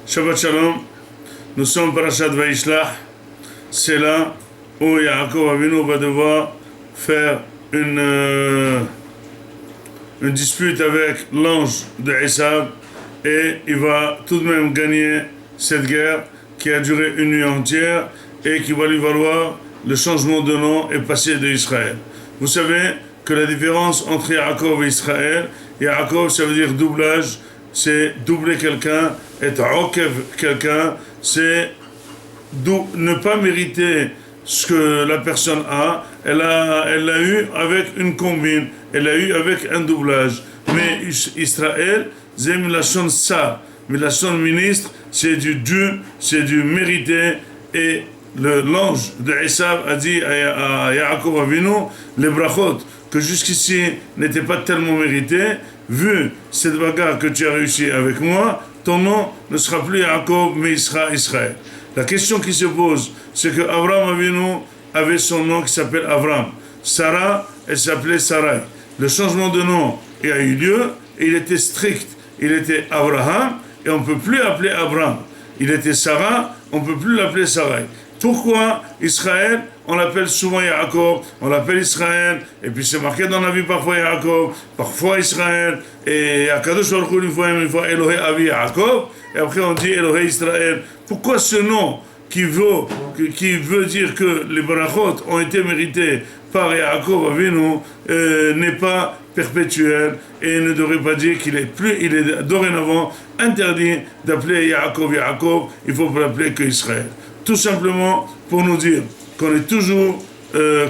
Shabbat Shalom, nous sommes Parashat Vaishlach, c'est là où Yaakov Avinu va devoir faire une dispute avec l'ange de Esav et il va tout de même gagner cette guerre qui a duré une nuit entière et qui va lui valoir le changement de nom et passer de Israël. Vous savez que la différence entre Yaakov et Israël, Yaakov ça veut dire doublage, c'est doubler quelqu'un, être okev quelqu'un, c'est ne pas mériter ce que la personne a, elle l'a eu avec une combine, elle l'a eu avec un doublage. Mais Israël, c'est Milachon Sar, Milachon ministre, c'est du dû, c'est du mérité. Et l'ange de Esav a dit à Yaakov Avinu, les brachot, que jusqu'ici n'étaient pas tellement mérités, vu cette bagarre que tu as réussi avec moi, ton nom ne sera plus Yaakov, mais il sera Israël. La question qui se pose, c'est que Abraham Avinu avait son nom qui s'appelle Avram. Sarah, elle s'appelait Sarai. Le changement de nom a eu lieu et il était strict. Il était Abraham et on ne peut plus l'appeler Abraham. Il était Sarah, on ne peut plus l'appeler Sarai. Pourquoi Israël, on l'appelle souvent Yaakov, on l'appelle Israël, et puis c'est marqué dans la vie parfois Yaakov, parfois Israël, et à Kadosh Baruch Hu, une fois Elohé Avi Yaakov, et après on dit Elohé Israël. Pourquoi ce nom qui veut dire que les barachot ont été mérités par Yaakov Avinu n'est pas perpétuel et ne devrait pas dire il est dorénavant interdit d'appeler Yaakov Yaakov, il faut l'appeler que Israël. Tout simplement pour nous dire qu'on est toujours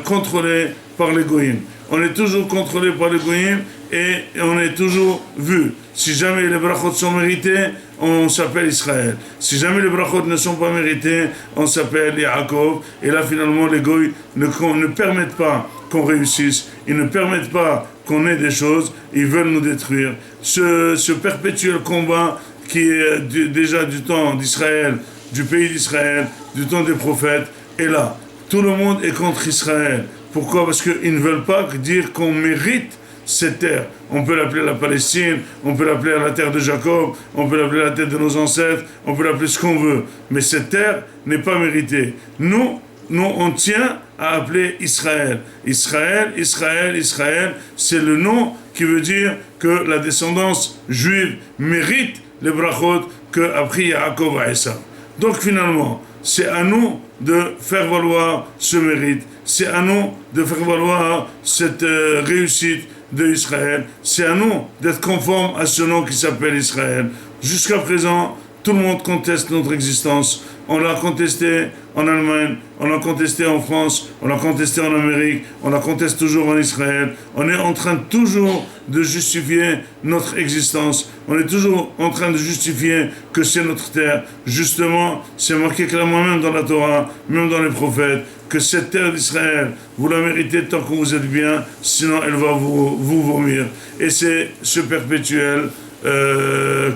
contrôlé par les goïms. On est toujours contrôlé par les goïms et on est toujours vu. Si jamais les brachot sont mérités, on s'appelle Israël. Si jamais les brachot ne sont pas mérités, on s'appelle Yaakov. Et là, finalement, les goïs ne permettent pas qu'on réussisse. Ils ne permettent pas qu'on ait des choses. Ils veulent nous détruire. Ce perpétuel combat qui est déjà du temps d'Israël, du pays d'Israël, du temps des prophètes, est là. Tout le monde est contre Israël. Pourquoi? Parce qu'ils ne veulent pas dire qu'on mérite cette terre. On peut l'appeler la Palestine, on peut l'appeler la terre de Jacob, on peut l'appeler la terre de nos ancêtres, on peut l'appeler ce qu'on veut. Mais cette terre n'est pas méritée. Nous, on tient à appeler Israël. Israël, Israël, Israël, c'est le nom qui veut dire que la descendance juive mérite les brachot qu'a pris Yaakov à Esav. Donc finalement, c'est à nous de faire valoir ce mérite, c'est à nous de faire valoir cette réussite d'Israël, c'est à nous d'être conformes à ce nom qui s'appelle Israël. Jusqu'à présent, tout le monde conteste notre existence. On l'a contesté en Allemagne, on l'a contesté en France, on l'a contesté en Amérique, on la conteste toujours en Israël. On est en train toujours de justifier notre existence. On est toujours en train de justifier que c'est notre terre. Justement, c'est marqué clairement même dans la Torah, même dans les prophètes, que cette terre d'Israël, vous la méritez tant que vous êtes bien, sinon elle va vous vomir. Et c'est ce perpétuel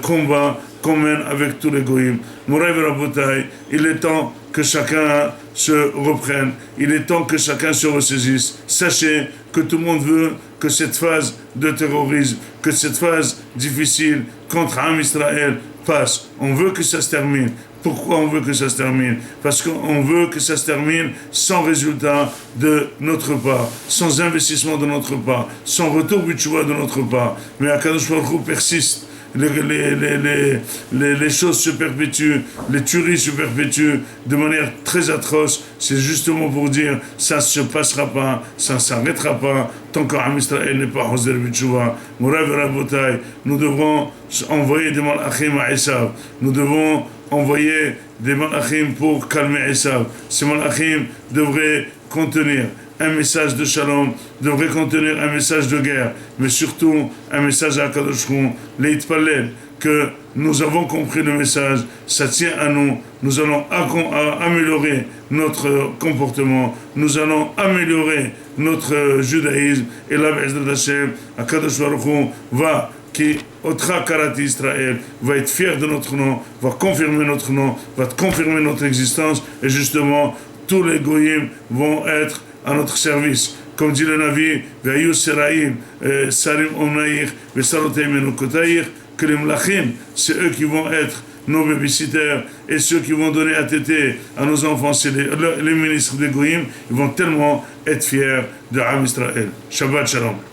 combat qu'on mène avec tous les goïms. Mouraï Rabotai, il est temps que chacun se reprenne, il est temps que chacun se ressaisisse. Sachez que tout le monde veut que cette phase de terrorisme, que cette phase difficile contre Am Israël passe. On veut que ça se termine. Pourquoi on veut que ça se termine? Parce qu'on veut que ça se termine sans résultat de notre part, sans investissement de notre part, sans retour butchoua de notre part. Mais Akadosh Baruch Hu persiste. Les choses se perpétuent, les tueries se perpétuent de manière très atroce. C'est justement pour dire ça ne se passera pas, ça ne s'arrêtera pas tant qu'Am Israël n'est pas Hoser B'Tshuvah. Mourav et Rabotai, nous devrons envoyer des malachim à Esav. Nous devons envoyer des malachim pour calmer Esav. Ces malachim devraient contenir un message de shalom, devrait contenir un message de guerre, mais surtout un message à Kadosh Hu, l'Itpalel, que nous avons compris le message, ça tient à nous, nous allons améliorer notre comportement, nous allons améliorer notre judaïsme, et là, Be'ezrat Hashem, Kadosh Baruch Hu va, qui Otra Karati Israël, va être fier de notre nom, va confirmer notre nom, va confirmer notre existence, et justement, tous les goyim vont être à notre service. Comme dit le Navi, Ve'ayu Seraim, Sarim Onaïr, Ve'saroteim Enokotayir, que les mlachim, c'est eux qui vont être nos babysitters et ceux qui vont donner à téter à nos enfants, c'est les ministres des Goïm, ils vont tellement être fiers de Am Israël. Shabbat Shalom.